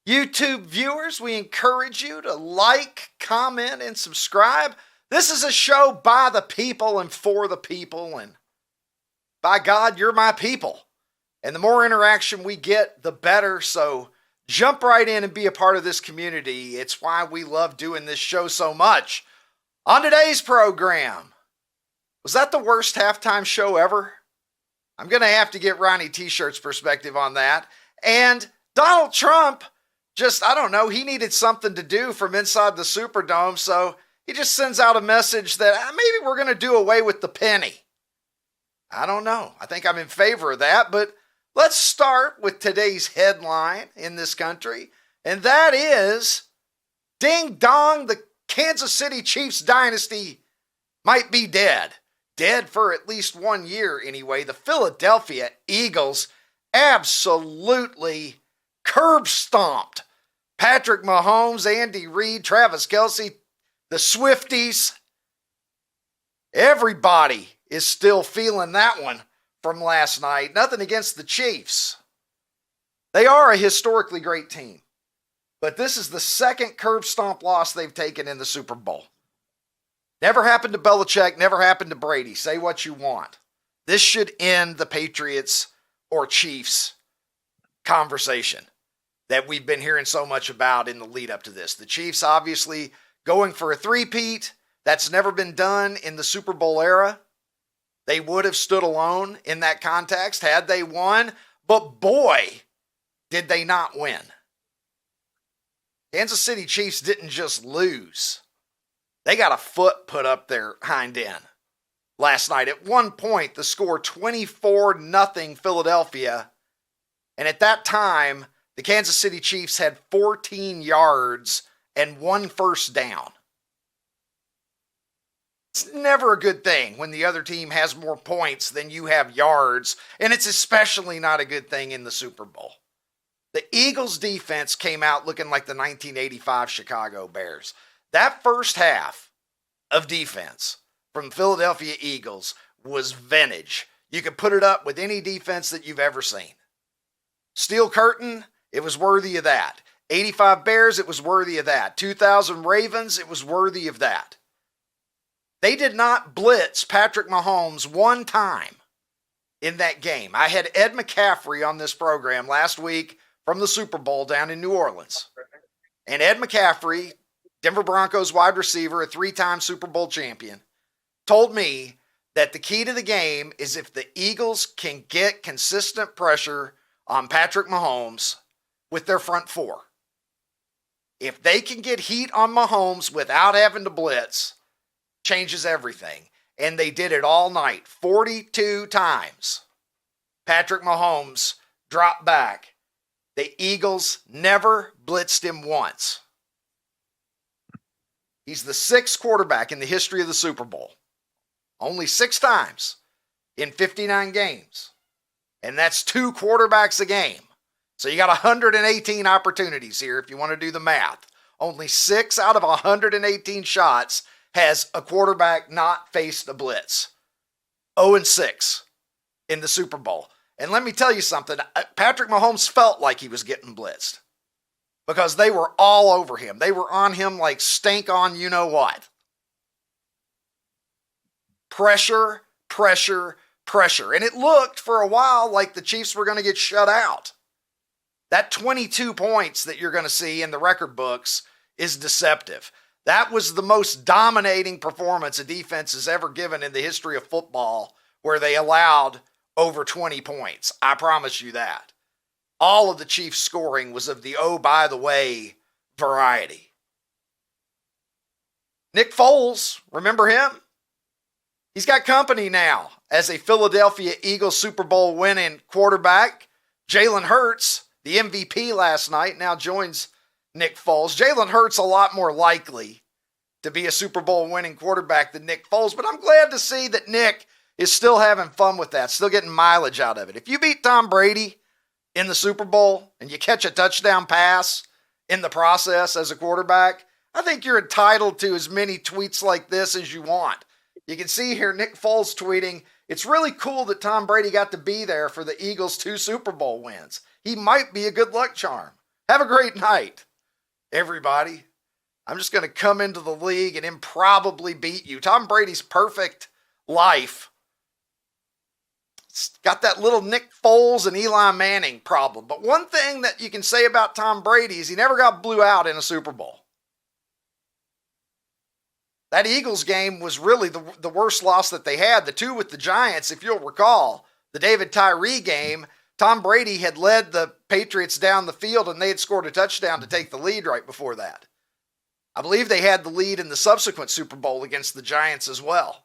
YouTube viewers, we encourage you to like, comment, and subscribe. This is a show by the people and for the people, and by God, you're my people. And the more interaction we get, the better. So jump right in and be a part of this community. It's why we love doing this show so much. On today's program, was that the worst halftime show ever? I'm going to have to get Ronnie T-Shirt's perspective on that. And Donald Trump, I don't know, he needed something to do from inside the Superdome, so he just sends out a message that maybe we're going to do away with the penny. I don't know. I think I'm in favor of that, but let's start with today's headline in this country, and that is, ding dong, the Kansas City Chiefs dynasty might be dead. Dead for at least 1 year anyway. The Philadelphia Eagles absolutely curb stomped Patrick Mahomes, Andy Reid, Travis Kelce, the Swifties. Everybody is still feeling that one from last night. Nothing against the Chiefs. They are a historically great team. But this is the second curb stomp loss they've taken in the Super Bowl. Never happened to Belichick, never happened to Brady. Say what you want. This should end the Patriots or Chiefs conversation that we've been hearing so much about in the lead up to this. The Chiefs obviously going for a three-peat. That's never been done in the Super Bowl era. They would have stood alone in that context had they won, but boy, did they not win. Kansas City Chiefs didn't just lose. They got a foot put up their hind end last night. At one point, the score 24-0 Philadelphia, and at that time, the Kansas City Chiefs had 14 yards and 1 first down. It's never a good thing when the other team has more points than you have yards, and it's especially not a good thing in the Super Bowl. The Eagles' defense came out looking like the 1985 Chicago Bears. That first half of defense from Philadelphia Eagles was vintage. You could put it up with any defense that you've ever seen. Steel Curtain, it was worthy of that. 85 Bears, it was worthy of that. 2000 Ravens, it was worthy of that. They did not blitz Patrick Mahomes one time in that game. I had Ed McCaffrey on this program last week from the Super Bowl down in New Orleans. And Ed McCaffrey, Denver Broncos wide receiver, a 3-time Super Bowl champion, told me that the key to the game is if the Eagles can get consistent pressure on Patrick Mahomes with their front four. If they can get heat on Mahomes without having to blitz, changes everything. And they did it all night. 42 times Patrick Mahomes dropped back. The Eagles never blitzed him once. He's the 6th quarterback in the history of the Super Bowl. Only 6 times in 59 games. And that's 2 quarterbacks a game. So you got 118 opportunities here if you want to do the math. Only 6 out of 118 shots has a quarterback not faced a blitz. 0-6 in the Super Bowl. And let me tell you something. Patrick Mahomes felt like he was getting blitzed because they were all over him. They were on him like stink on you know what. Pressure, pressure, pressure. And it looked for a while like the Chiefs were going to get shut out. That 22 points that you're going to see in the record books is deceptive. That was the most dominating performance a defense has ever given in the history of football, where they allowed over 20 points. I promise you that. All of the Chiefs' scoring was of the oh, by the way variety. Nick Foles, remember him? He's got company now as a Philadelphia Eagles Super Bowl winning quarterback. Jalen Hurts, the MVP last night, now joins Nick Foles. Jalen Hurts a lot more likely to be a Super Bowl winning quarterback than Nick Foles, but I'm glad to see that Nick is still having fun with that, still getting mileage out of it. If you beat Tom Brady in the Super Bowl and you catch a touchdown pass in the process as a quarterback, I think you're entitled to as many tweets like this as you want. You can see here Nick Foles tweeting, "It's really cool that Tom Brady got to be there for the Eagles' 2 Super Bowl wins. He might be a good luck charm." Have a great night, everybody. I'm just going to come into the league and improbably beat you. Tom Brady's perfect life. It's got that little Nick Foles and Eli Manning problem. But one thing that you can say about Tom Brady is he never got blew out in a Super Bowl. That Eagles game was really the worst loss that they had. The two with the Giants, if you'll recall, the David Tyree game, Tom Brady had led the Patriots down the field and they had scored a touchdown to take the lead right before that. I believe they had the lead in the subsequent Super Bowl against the Giants as well.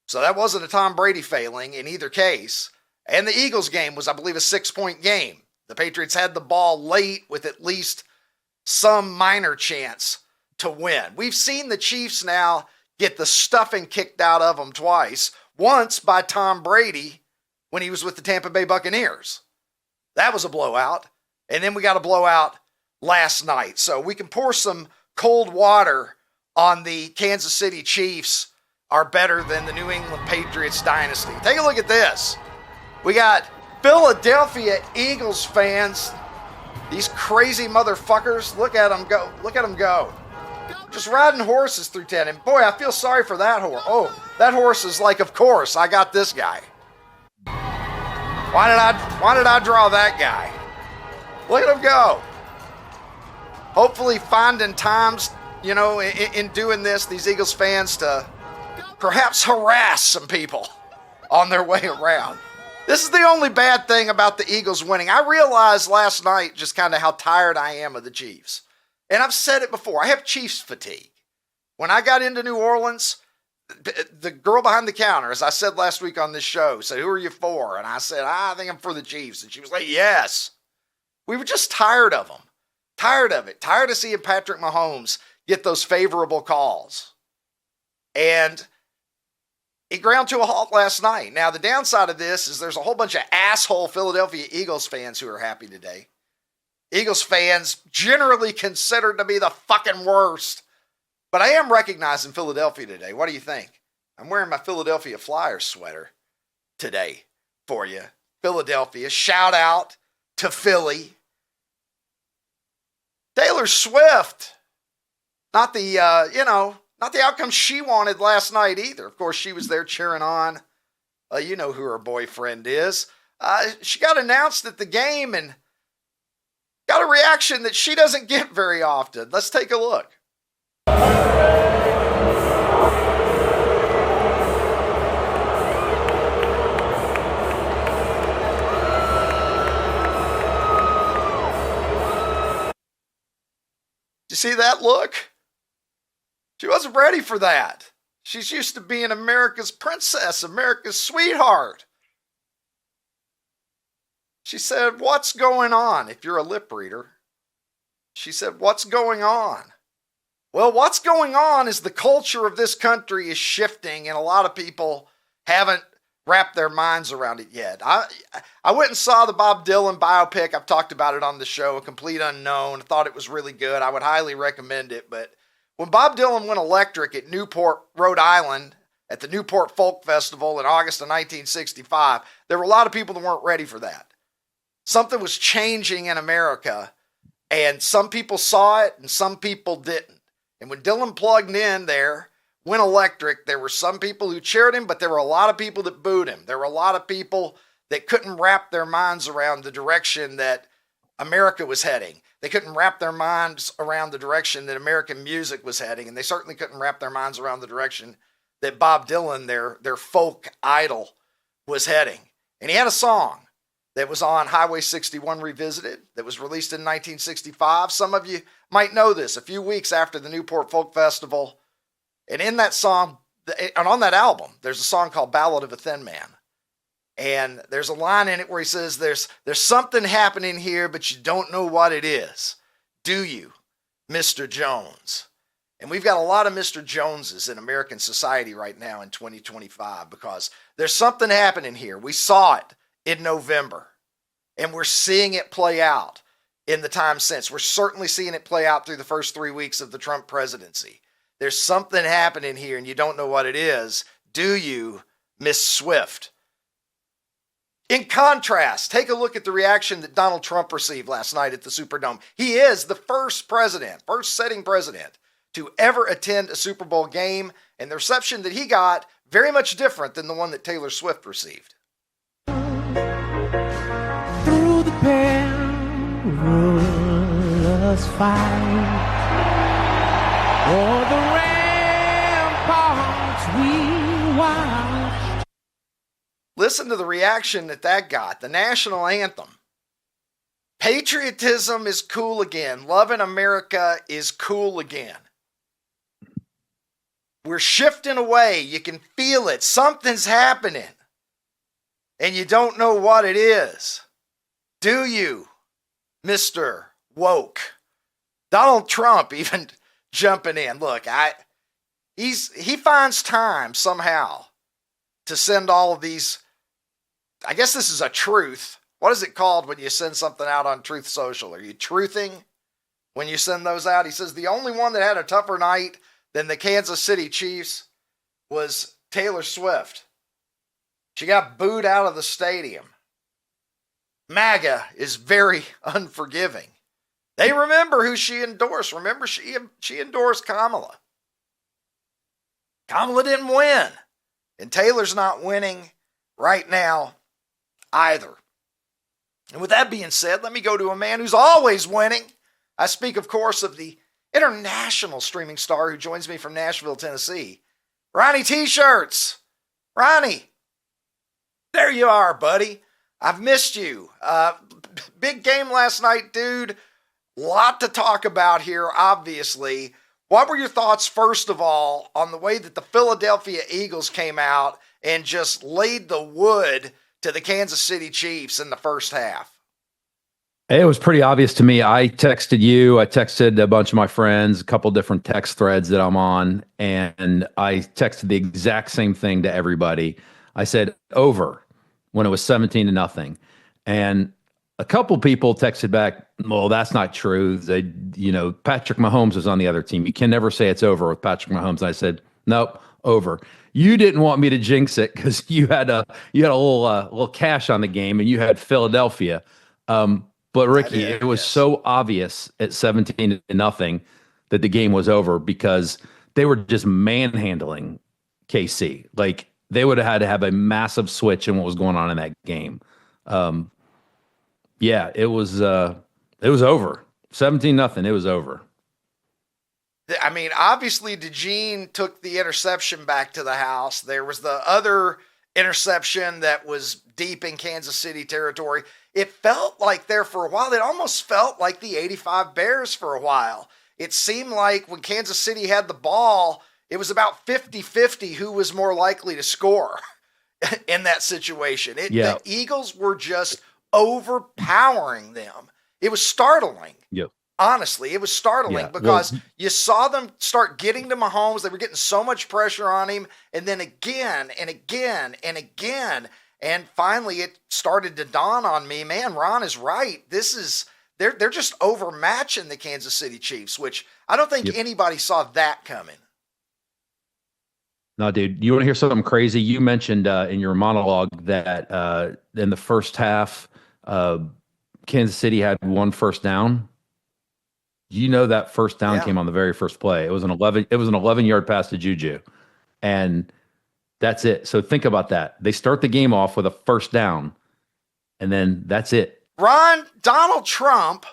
So that wasn't a Tom Brady failing in either case. And the Eagles game was, I believe, a 6-point game. The Patriots had the ball late with at least some minor chance to win. We've seen the Chiefs now get the stuffing kicked out of them twice. Once by Tom Brady when he was with the Tampa Bay Buccaneers. That was a blowout. And then we got a blowout last night. So we can pour some cold water on the Kansas City Chiefs are better than the New England Patriots dynasty. Take a look at this. We got Philadelphia Eagles fans. These crazy motherfuckers. Look at them go. Look at them go. Just riding horses through 10. And boy, I feel sorry for that horse. Oh, that horse is like, of course, I got this guy. Why did I draw that guy? Look at him go. Hopefully finding times, in doing this, these Eagles fans to perhaps harass some people on their way around. This is the only bad thing about the Eagles winning. I realized last night just kind of how tired I am of the Chiefs. And I've said it before. I have Chiefs fatigue. When I got into New Orleans, the girl behind the counter, as I said last week on this show, said, "Who are you for?" And I said, "I think I'm for the Chiefs." And she was like, "Yes." We were just tired of them. Tired of it. Tired of seeing Patrick Mahomes get those favorable calls. And it ground to a halt last night. Now, the downside of this is there's a whole bunch of asshole Philadelphia Eagles fans who are happy today. Eagles fans generally considered to be the fucking worst. But I am recognizing Philadelphia today. What do you think? I'm wearing my Philadelphia Flyers sweater today for you. Philadelphia. Shout out to Philly. Taylor Swift. Not the, not the outcome she wanted last night either. Of course, she was there cheering on. You know who her boyfriend is. She got announced at the game and got a reaction that she doesn't get very often. Let's take a look. You see that look? She wasn't ready for that. She's used to being America's princess, America's sweetheart. She said, "What's going on?" If you're a lip reader. She said, "What's going on?" Well, what's going on is the culture of this country is shifting, and a lot of people haven't wrapped their minds around it yet. I went and saw the Bob Dylan biopic. I've talked about it on the show, A Complete Unknown. I thought it was really good. I would highly recommend it. But when Bob Dylan went electric at Newport, Rhode Island, at the Newport Folk Festival in August of 1965, there were a lot of people that weren't ready for that. Something was changing in America, and some people saw it and some people didn't. And when Dylan plugged in there, went electric, there were some people who cheered him, but there were a lot of people that booed him. There were a lot of people that couldn't wrap their minds around the direction that America was heading. They couldn't wrap their minds around the direction that American music was heading, and they certainly couldn't wrap their minds around the direction that Bob Dylan, their folk idol, was heading. And he had a song that was on Highway 61 Revisited that was released in 1965. Some of you might know this, a few weeks after the Newport Folk Festival. And in that song, and on that album, there's a song called Ballad of a Thin Man. And there's a line in it where he says, there's something happening here, but you don't know what it is. Do you, Mr. Jones? And we've got a lot of Mr. Joneses in American society right now in 2025 because there's something happening here. We saw it in November, and we're seeing it play out in the time since. We're certainly seeing it play out through the first 3 weeks of the Trump presidency. There's something happening here, and you don't know what it is. Do you, Miss Swift? In contrast, take a look at the reaction that Donald Trump received last night at the Superdome. He is the first sitting president to ever attend a Super Bowl game, and the reception that he got, very much different than the one that Taylor Swift received. Through the perilous fight, o'er the ramparts we watched. Listen to the reaction that got. The national anthem. Patriotism is cool again. Loving America is cool again. We're shifting away. You can feel it. Something's happening. And you don't know what it is. Do you, Mr. Woke? Donald Trump even jumping in. Look, he finds time somehow to send all of these. I guess this is a truth. What is it called when you send something out on Truth Social? Are you truthing when you send those out? He says the only one that had a tougher night than the Kansas City Chiefs was Taylor Swift. She got booed out of the stadium. MAGA is very unforgiving. They remember who she endorsed. Remember, she endorsed Kamala. Kamala didn't win. And Taylor's not winning right now either. And with that being said, let me go to a man who's always winning. I speak, of course, of the international streaming star who joins me from Nashville, Tennessee. Ronnie T-Shirts. Ronnie, there you are, buddy. I've missed you. Big game last night, dude. Lot to talk about here, obviously. What were your thoughts, first of all, on the way that the Philadelphia Eagles came out and just laid the wood to the Kansas City Chiefs in the first half? It was pretty obvious to me. I texted you. I texted a bunch of my friends, a couple different text threads that I'm on, and I texted the exact same thing to everybody. I said over when it was 17-0. And a couple people texted back, well, that's not true. Patrick Mahomes was on the other team. You can never say it's over with Patrick Mahomes. And I said, nope, over. You didn't want me to jinx it because you had a little cash on the game and you had Philadelphia. But Ricky, it was so obvious at 17-0 that the game was over because they were just manhandling KC. Like they would have had to have a massive switch in what was going on in that game. It was over. 17-0. It was over. I mean, obviously, DeJean took the interception back to the house. There was the other interception that was deep in Kansas City territory. It felt like there for a while. It almost felt like the 85 Bears for a while. It seemed like when Kansas City had the ball, it was about 50-50 who was more likely to score in that situation. The Eagles were just overpowering them. It was startling. Yep. Honestly, it was startling because you saw them start getting to Mahomes. They were getting so much pressure on him. And then again and again and again. And finally, it started to dawn on me, man, Ron is right. They're just overmatching the Kansas City Chiefs, which I don't think anybody saw that coming. No, dude, you want to hear something crazy? You mentioned in your monologue that in the first half, Kansas City had one first down. You know that first down came on the very first play. It was an 11-yard pass to Juju. And that's it. So think about that. They start the game off with a first down, and then that's it. Ron, Donald Trump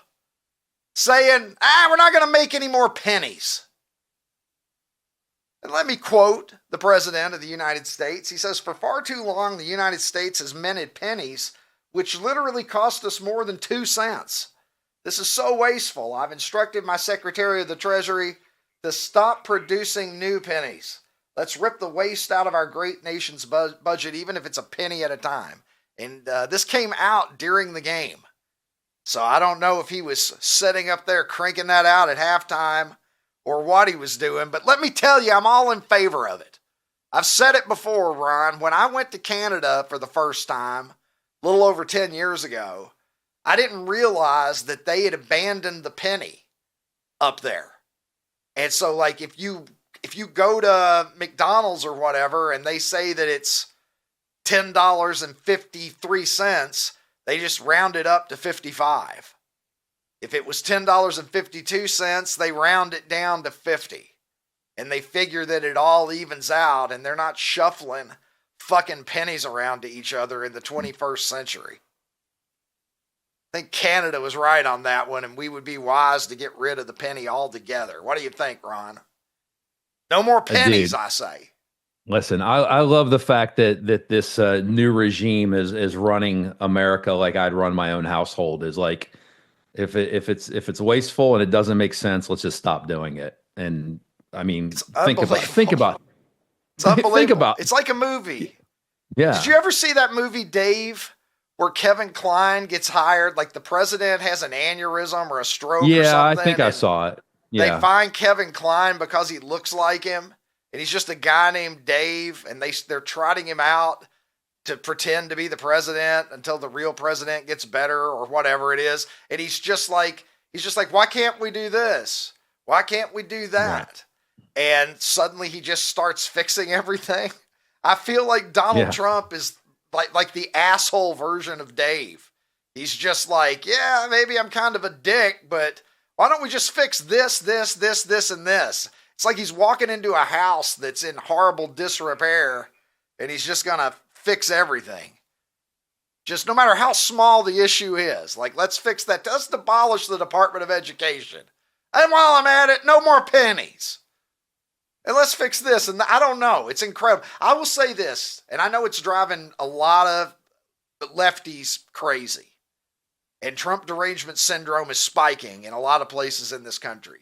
saying, we're not going to make any more pennies. And let me quote the President of the United States. He says, for far too long, the United States has minted pennies, which literally cost us more than 2 cents. This is so wasteful. I've instructed my Secretary of the Treasury to stop producing new pennies. Let's rip the waste out of our great nation's budget, even if it's a penny at a time. And this came out during the game. So I don't know if he was sitting up there cranking that out at halftime or what he was doing. But let me tell you, I'm all in favor of it. I've said it before, Ron. When I went to Canada for the first time, a little over 10 years ago, I didn't realize that they had abandoned the penny up there. And so, like, if you go to McDonald's or whatever and they say that it's $10.53, they just round it up to 55. If it was $10.52, they round it down to 50. And they figure that it all evens out, and they're not shuffling fucking pennies around to each other in the 21st century. I think Canada was right on that one, and we would be wise to get rid of the penny altogether. What do you think, Ron? No more pennies, I say. Listen, I love the fact that this new regime is running America like I'd run my own household. Is like, if it's wasteful and it doesn't make sense, let's just stop doing it. And I mean, think about It's unbelievable. think about It's like a movie. Yeah. Did you ever see that movie, Dave, where Kevin Kline gets hired? Like the president has an aneurysm or a stroke or something. Yeah, I think I saw it. Yeah. They find Kevin Kline because he looks like him, and he's just a guy named Dave, and they're trotting him out to pretend to be the president until the real president gets better or whatever it is. And he's just like, why can't we do this? Why can't we do that? Right. And suddenly he just starts fixing everything. I feel like Donald Trump is like the asshole version of Dave. He's just like, yeah, maybe I'm kind of a dick, but why don't we just fix this, and this? It's like he's walking into a house that's in horrible disrepair, and he's just going to fix everything. Just no matter how small the issue is. Like, let's fix that. Let's abolish the Department of Education. And while I'm at it, no more pennies. And let's fix this. And I don't know. It's incredible. I will say this, and I know it's driving a lot of lefties crazy. And Trump derangement syndrome is spiking in a lot of places in this country.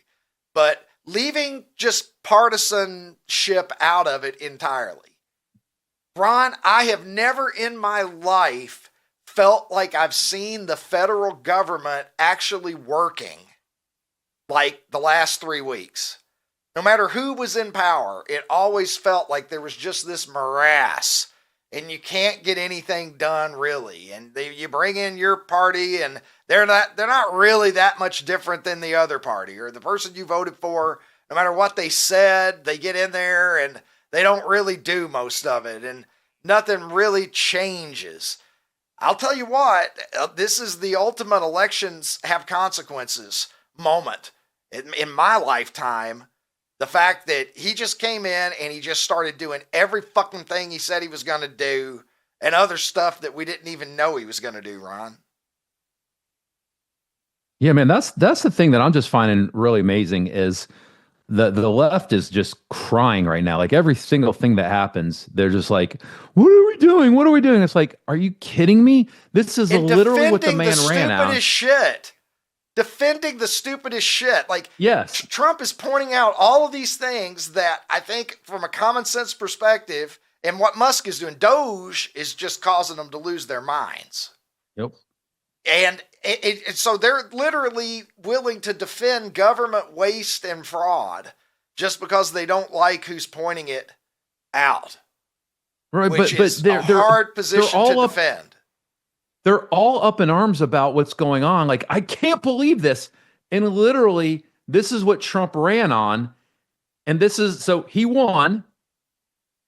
But leaving just partisanship out of it entirely. Ron, I have never in my life felt like I've seen the federal government actually working like the last 3 weeks. No matter who was in power, it always felt like there was just this morass, and you can't get anything done really. And you bring in your party, and they're not really that much different than the other party or the person you voted for. No matter what they said, they get in there and they don't really do most of it, and nothing really changes. I'll tell you what, this is the ultimate elections have consequences moment in my lifetime. The fact that he just came in and he just started doing every fucking thing he said he was going to do and other stuff that we didn't even know he was going to do, Ron. Yeah, man, that's the thing that I'm just finding really amazing is the left is just crying right now. Like every single thing that happens, they're just like, what are we doing? What are we doing? It's like, are you kidding me? This is literally what the man ran out. Defending the stupidest shit. Like, yes, Trump is pointing out all of these things that I think from a common sense perspective, and what Musk is doing, Doge is just causing them to lose their minds. Yep. And so they're literally willing to defend government waste and fraud just because they don't like who's pointing it out. Right, which is they're a hard position to defend. They're all up in arms about what's going on. Like, I can't believe this. And literally, this is what Trump ran on. And so he won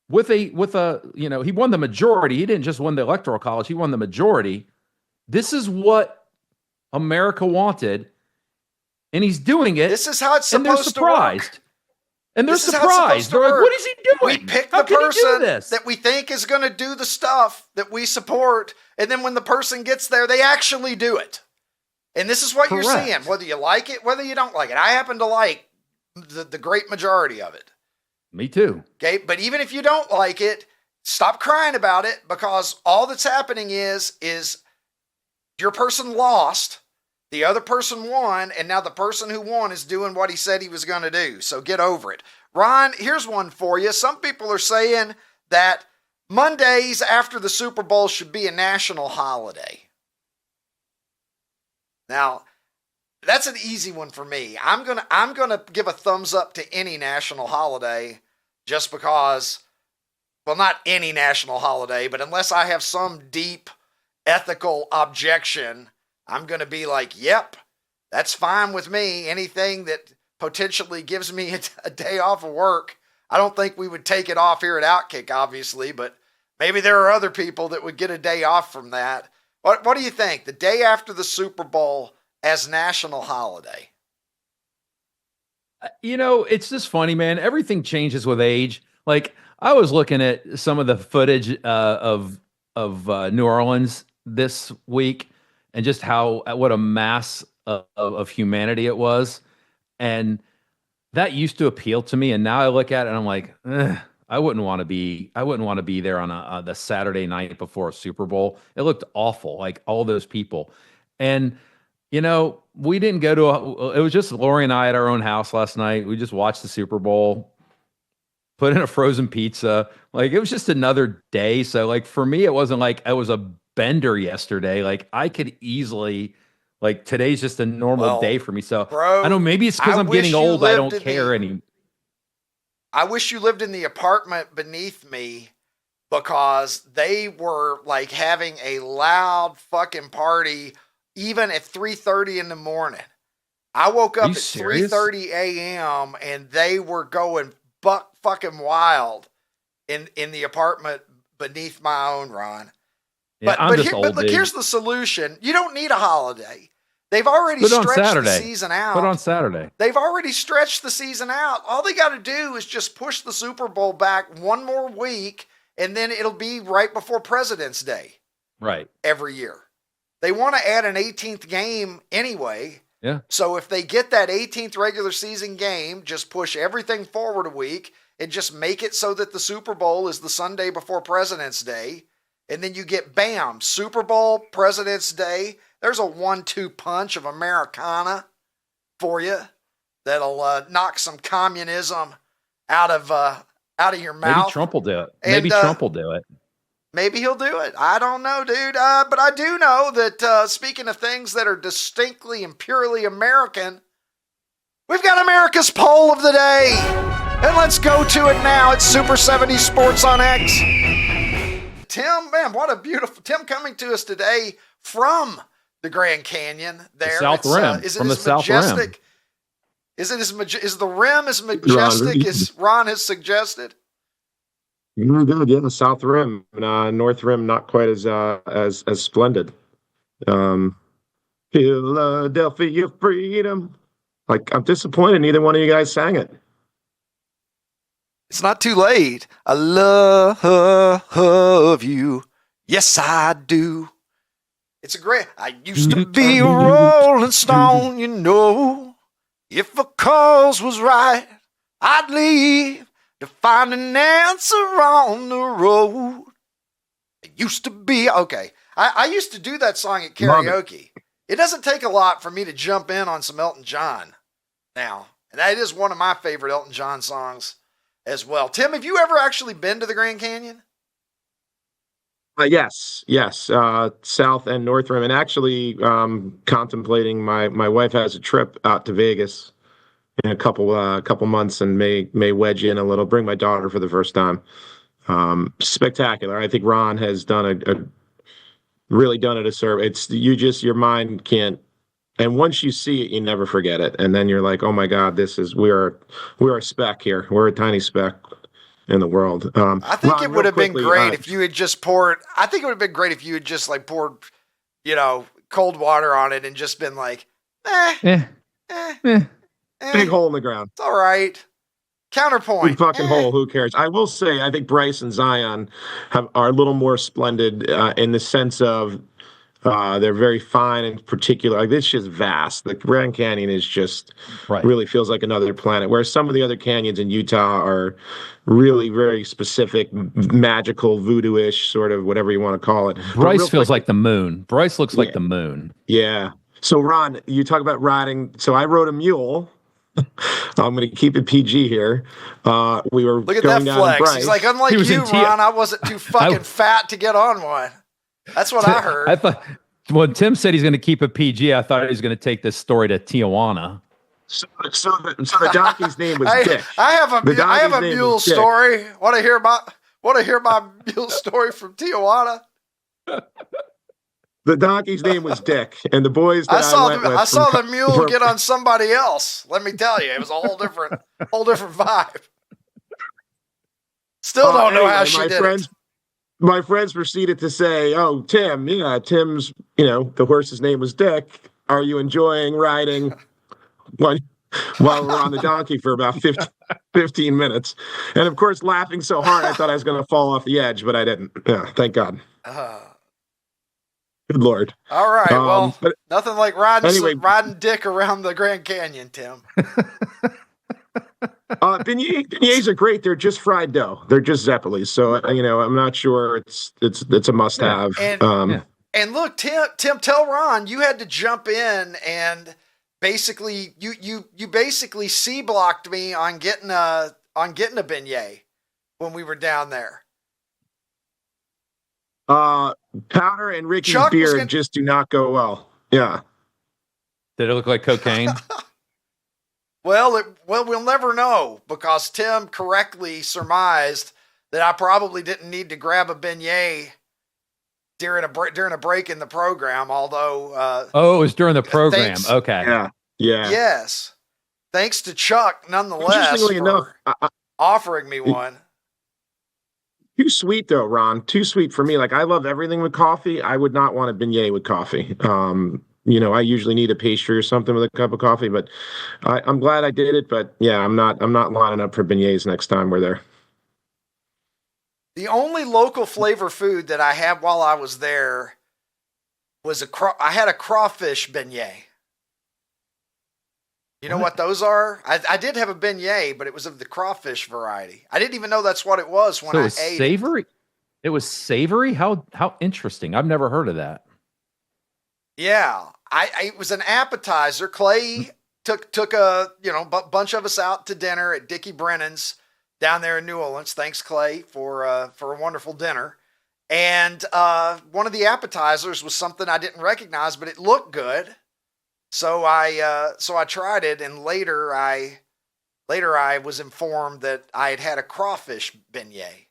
with a, he won the majority. He didn't just win the electoral college. He won the majority. This is what America wanted. And he's doing it. This is how it's supposed to work. And they're surprised. They're like, what is he doing? We pick the person that we think is going to do the stuff that we support. And then when the person gets there, they actually do it. And this is what you're seeing, whether you like it, whether you don't like it. I happen to like the great majority of it. Me too. Okay. But even if you don't like it, stop crying about it, because all that's happening is your person lost. The other person won, and now the person who won is doing what he said he was going to do. So get over it. Ron, here's one for you. Some people are saying that Mondays after the Super Bowl should be a national holiday. Now, that's an easy one for me. I'm gonna give a thumbs up to any national holiday just because, well, not any national holiday, but unless I have some deep ethical objection, I'm going to be like, yep, that's fine with me. Anything that potentially gives me a day off of work. I don't think we would take it off here at OutKick, obviously, but Maybe there are other people that would get a day off from that. What do you think? The day after the Super Bowl as national holiday? It's just funny, man. Everything changes with age. Like I was looking at some of the footage of New Orleans this week, and just what a mass of humanity it was, and that used to appeal to me. And now I look at it and I'm like, I wouldn't want to be there on the Saturday night before a Super Bowl. It looked awful, like all those people, and. We didn't go to it was just Lori and I at our own house last night. We just watched the Super Bowl, put in a frozen pizza. Like it was just another day. So like for me, it wasn't like I was a bender yesterday. Like I could easily, like today's just a normal day for me. So bro, I don't know, maybe it's because I'm getting old. I don't care anymore. I wish you lived in the apartment beneath me, because they were like having a loud fucking party even at 3:30 in the morning. I woke up at 3:30 a.m. and they were going buck fucking wild in the apartment beneath my own, Ron. Yeah, but look, here's the solution. You don't need a holiday. They've already stretched the season out. Put on Saturday. They've already stretched the season out. All they got to do is just push the Super Bowl back one more week, and then it'll be right before President's Day. Right. Every year. They want to add an 18th game anyway. Yeah. So if they get that 18th regular season game, just push everything forward a week and just make it so that the Super Bowl is the Sunday before President's Day. And then you get, bam, Super Bowl, President's Day. There's a 1-2 punch of Americana for you that'll knock some communism out of your mouth. Maybe Trump will do it. Maybe Trump will do it. Maybe he'll do it. I don't know, dude. But I do know that speaking of things that are distinctly and purely American, we've got America's poll of the day. And let's go to it now. It's Super 70 Sports on X. Tim, man, what a beautiful Tim coming to us today from the Grand Canyon there. The South Rim. Is it from as the South majestic? Rim. Is the rim as majestic as Ron has suggested? Good, yeah. The South Rim, North Rim, not quite as splendid. Philadelphia freedom. Like, I'm disappointed neither one of you guys sang it. It's not too late. I love you. Yes, I do. It's a great. I used to be a Rolling Stone, you know. If a cause was right, I'd leave to find an answer on the road. It used to be, okay. I used to do that song at karaoke. It doesn't take a lot for me to jump in on some Elton John now. And that is one of my favorite Elton John songs as well. Tim, have you ever actually been to the Grand Canyon? Yes. South and North Rim. And actually contemplating, my wife has a trip out to Vegas in a couple months and may wedge in a little, bring my daughter for the first time. Spectacular. I think Ron has really done it a service. It's your mind can't, and once you see it, you never forget it. And then you're like, oh my God, we're a speck here. We're a tiny speck in the world. I think it would have been great if you had just poured, cold water on it and just been like, big hole in the ground. It's all right. Counterpoint. Big fucking hole. Who cares? I will say, I think Bryce and Zion are a little more splendid in the sense of they're very fine and particular. Like, it's just vast. The Grand Canyon is just really feels like another planet. Whereas some of the other canyons in Utah are really very specific, magical, voodoo-ish, sort of whatever you want to call it. Bryce feels like the moon. Bryce looks like the moon. Yeah. So Ron, you talk about riding. So I rode a mule. I'm going to keep it PG here. We were look at going that down flex. Bryce. He's like, unlike you, Ron, I wasn't too fucking fat to get on one. That's what I heard. I thought when Tim said he's going to keep it PG, I thought he was going to take this story to Tijuana. So the donkey's name was Dick. I have a mule story. Want to hear my mule story from Tijuana? The donkey's name was Dick, and the boys that I saw the mule get on somebody else. Let me tell you, it was a whole different vibe. Still don't know how she did it. my friends proceeded to say, "Oh, Tim, yeah, Tim's, the horse's name was Dick. Are you enjoying riding while, while we're on the donkey for about 15 minutes?" And of course, laughing so hard, I thought I was going to fall off the edge, but I didn't. Yeah, thank God. Good Lord. All right. Well, but nothing like riding anyway, riding Dick around the Grand Canyon, Tim. Beignets are great. They're just fried dough. They're just Zeppelis. So I'm not sure it's a must have. And look, Tim, tell Ron you had to jump in and basically you basically C blocked me on getting a beignet when we were down there. Powder and Ricky's beard just do not go well. Yeah. Did it look like cocaine? Well, we'll never know because Tim correctly surmised that I probably didn't need to grab a beignet during a break in the program. Although, it was during the program. Okay. Yeah. Yes. Thanks to Chuck, nonetheless, Interestingly enough, offering me one. Too sweet though, Ron. Too sweet for me. Like I love everything with coffee. I would not want a beignet with coffee. I usually need a pastry or something with a cup of coffee, but I'm glad I did it. But yeah, I'm not lining up for beignets next time we're there. The only local flavor food that I had while I was there was I had a crawfish beignet. You know what those are? I did have a beignet, but it was of the crawfish variety. I didn't even know that's what it was when I ate savory. It was savory? How interesting. I've never heard of that. Yeah. It was an appetizer. Clay took a bunch of us out to dinner at Dickie Brennan's down there in New Orleans. Thanks, Clay, for a wonderful dinner. And one of the appetizers was something I didn't recognize, but it looked good. So I tried it, and later I was informed that I had a crawfish beignet,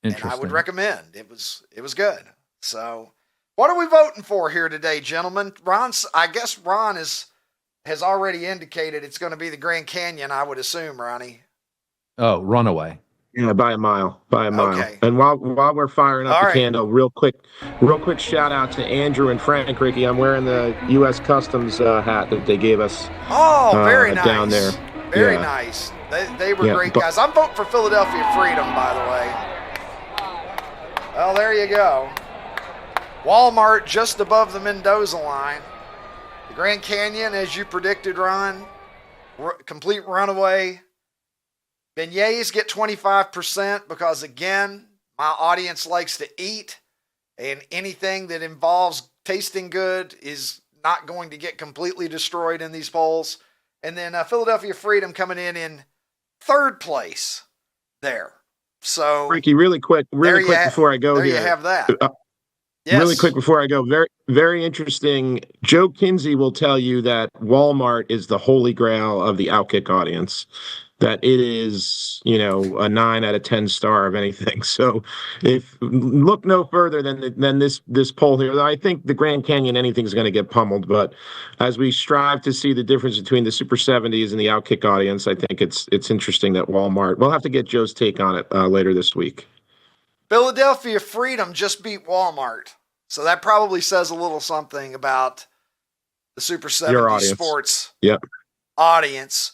and I would recommend. It was good. So, what are we voting for here today, gentlemen? I guess Ron has already indicated it's going to be the Grand Canyon. I would assume, Ronnie. Oh, Runaway. Yeah, by a mile. Okay. And while we're firing up the candle, real quick shout out to Andrew and Frank, Ricky. I'm wearing the U.S. Customs hat that they gave us. Oh, very nice. Down there. Very nice. They were great guys. I'm voting for Philadelphia Freedom, by the way. Well, there you go. Walmart just above the Mendoza line. The Grand Canyon, as you predicted, Ron, complete runaway. Beignets get 25% because, again, my audience likes to eat, and anything that involves tasting good is not going to get completely destroyed in these polls. And then Philadelphia Freedom coming in third place there. So, Ricky, really quick before I go there here. You have that. Yes. Really quick before I go, very, very interesting. Joe Kinsey will tell you that Walmart is the holy grail of the OutKick audience. That it is, a 9 out of 10 star of anything. So, if look no further than this poll here, I think the Grand Canyon anything's going to get pummeled. But as we strive to see the difference between the Super 70s and the OutKick audience, I think it's interesting that Walmart. We'll have to get Joe's take on it later this week. Philadelphia Freedom just beat Walmart, so that probably says a little something about the Super 70s sports audience.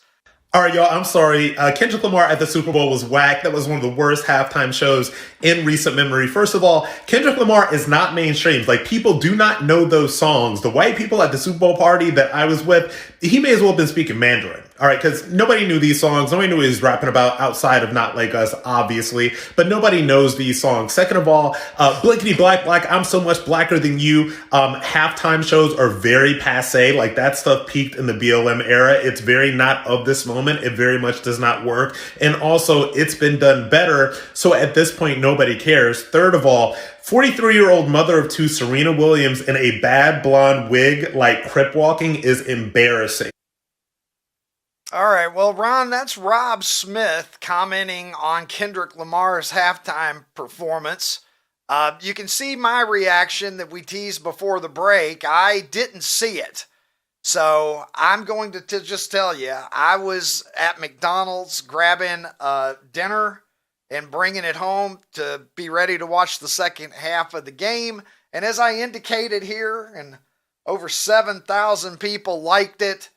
All right, y'all, I'm sorry. Kendrick Lamar at the Super Bowl was whack. That was one of the worst halftime shows in recent memory. First of all, Kendrick Lamar is not mainstream. Like, people do not know those songs. The white people at the Super Bowl party that I was with, he may as well have been speaking Mandarin. All right, because nobody knew these songs. Nobody knew what he was rapping about outside of Not Like Us, obviously. But nobody knows these songs. Second of all, Blickety Black, I'm so much blacker than you. Halftime shows are very passe. Like, that stuff peaked in the BLM era. It's very not of this moment. It very much does not work. And also, it's been done better. So at this point, nobody cares. Third of all, 43-year-old mother of two, Serena Williams, in a bad blonde wig, like crip walking, is embarrassing. All right, well, Ron, that's Rob Smith commenting on Kendrick Lamar's halftime performance. You can see my reaction that we teased before the break. I didn't see it. So I'm going to just tell you, I was at McDonald's grabbing dinner and bringing it home to be ready to watch the second half of the game. And as I indicated here, and over 7,000 people liked it,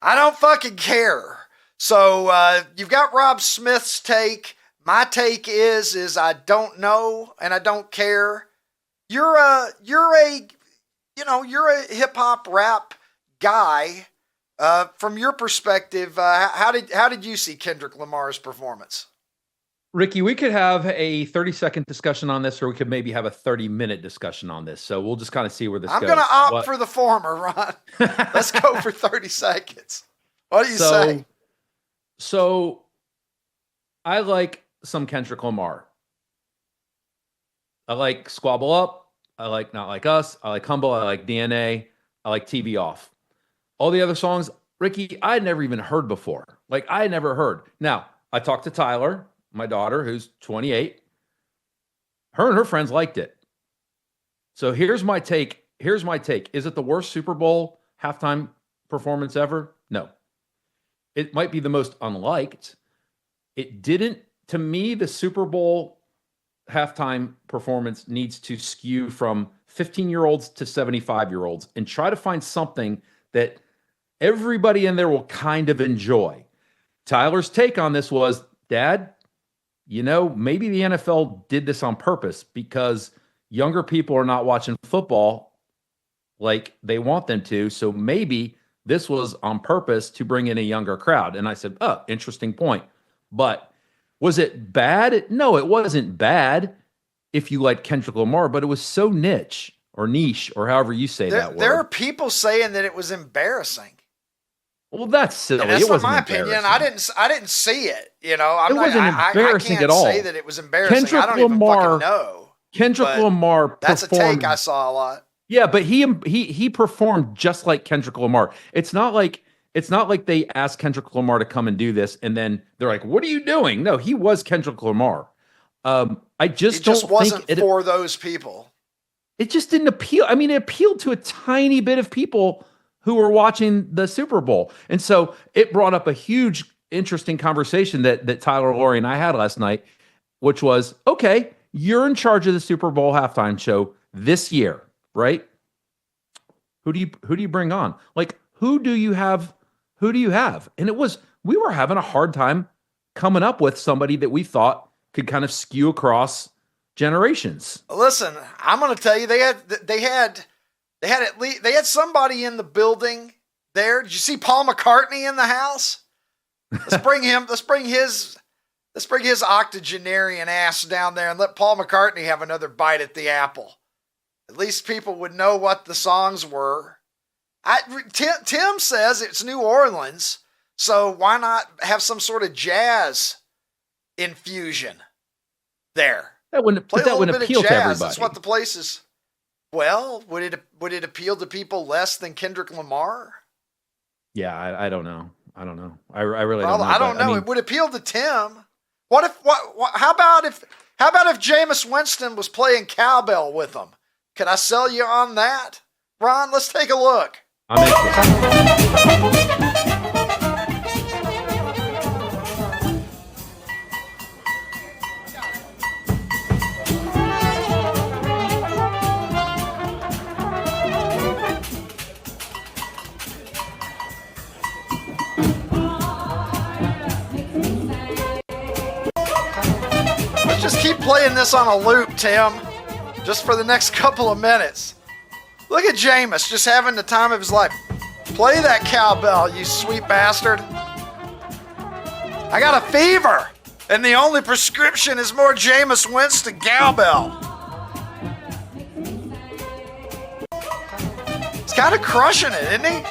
I don't fucking care. So you've got Rob Smith's take. My take is I don't know and I don't care. You're a hip hop rap guy. From your perspective, how did you see Kendrick Lamar's performance? Ricky, we could have a 30-second discussion on this, or we could maybe have a 30-minute discussion on this. So we'll just kind of see where this goes. I'm going to opt for the former, Ron. Let's go for 30 seconds. What do you say? So I like some Kendrick Lamar. I like Squabble Up. I like Not Like Us. I like Humble. I like DNA. I like TV Off. All the other songs, Ricky, I had never even heard before. Like, I had never heard. Now, I talked to Tyler, my daughter, who's 28. Her and her friends liked it. So here's my take. Is it the worst Super Bowl halftime performance ever? No. It might be the most unliked. It didn't, to me, the Super Bowl halftime performance needs to skew from 15-year-olds to 75-year-olds and try to find something that everybody in there will kind of enjoy. Tyler's take on this was, Dad, maybe the NFL did this on purpose because younger people are not watching football like they want them to. So maybe this was on purpose to bring in a younger crowd. And I said, oh, interesting point. But was it bad? No, it wasn't bad if you like Kendrick Lamar, but it was so niche or however you say that word. There are people saying that it was embarrassing. Well, that's silly. And that's not my opinion. I didn't see it. It wasn't embarrassing at all. I can't say that it was embarrassing. Kendrick I don't even fucking know. Kendrick Lamar. That's a take I saw a lot. Yeah, but he performed just like Kendrick Lamar. It's not like they asked Kendrick Lamar to come and do this, and then they're like, "What are you doing?" No, he was Kendrick Lamar. It just wasn't for those people. It just didn't appeal. I mean, it appealed to a tiny bit of people who were watching the Super Bowl. And so it brought up a huge, interesting conversation that Tyler, Lori, and I had last night, which was, okay, you're in charge of the Super Bowl halftime show this year, right? Who do you bring on? Like, who do you have? And we were having a hard time coming up with somebody that we thought could kind of skew across generations. Listen, I'm going to tell you, they had somebody in the building there. Did you see Paul McCartney in the house? Let's bring his octogenarian ass down there and let Paul McCartney have another bite at the apple. At least people would know what the songs were. Tim says it's New Orleans, so why not have some sort of jazz infusion there? That wouldn't appeal to everybody. That's what the place is. Well, would it appeal to people less than Kendrick Lamar? Yeah, I don't know. I really don't know. I don't know. It would appeal to Tim. How about if Jameis Winston was playing cowbell with them? Could I sell you on that? Ron, let's take a look. I'm interested. Let's just keep playing this on a loop, Tim, just for the next couple of minutes. Look at Jameis just having the time of his life. Play that cowbell, you sweet bastard. I got a fever, and the only prescription is more Jameis Winston cowbell. He's kind of crushing it, isn't he?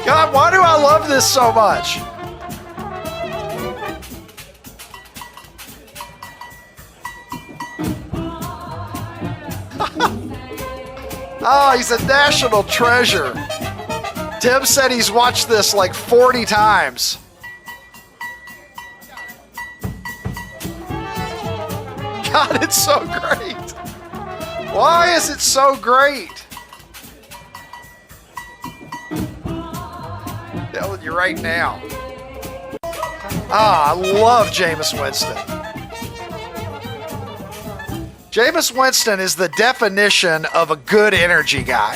God, why do I love this so much? Oh, he's a national treasure. Tim said he's watched this like 40 times. God, it's so great. Why is it so great? you right now. I love Jameis Winston. Jameis Winston is the definition of a good energy guy.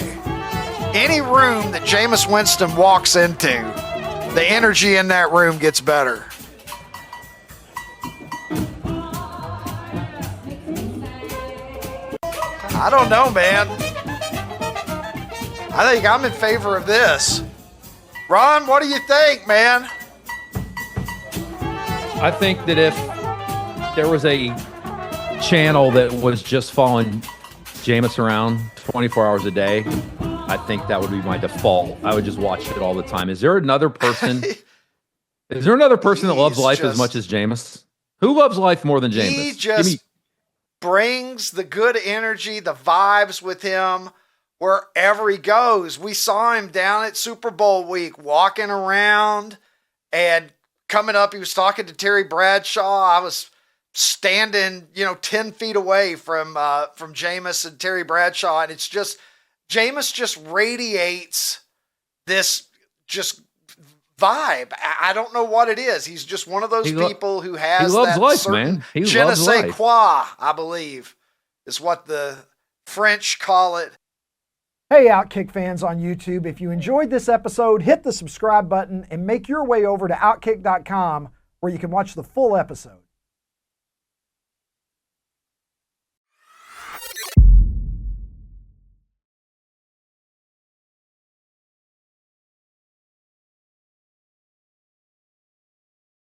Any room that Jameis Winston walks into, the energy in that room gets better. I don't know, man. I think I'm in favor of this. Ron, what do you think, man? I think that if there was a channel that was just following Jameis around 24 hours a day, I think that would be my default. I would just watch it all the time. Is there another person? Is there another person that loves life as much as Jameis? Who loves life more than Jameis? He just brings the good energy, the vibes with him wherever he goes. We saw him down at Super Bowl week walking around and coming up. He was talking to Terry Bradshaw. I was standing, 10 feet away from Jameis and Terry Bradshaw. And it's just, Jameis just radiates this just vibe. I don't know what it is. He's just one of those people who has loves that life, certain man. He je ne loves sais life. quoi, I believe, is what the French call it. Hey, OutKick fans on YouTube, if you enjoyed this episode, hit the subscribe button and make your way over to OutKick.com where you can watch the full episode.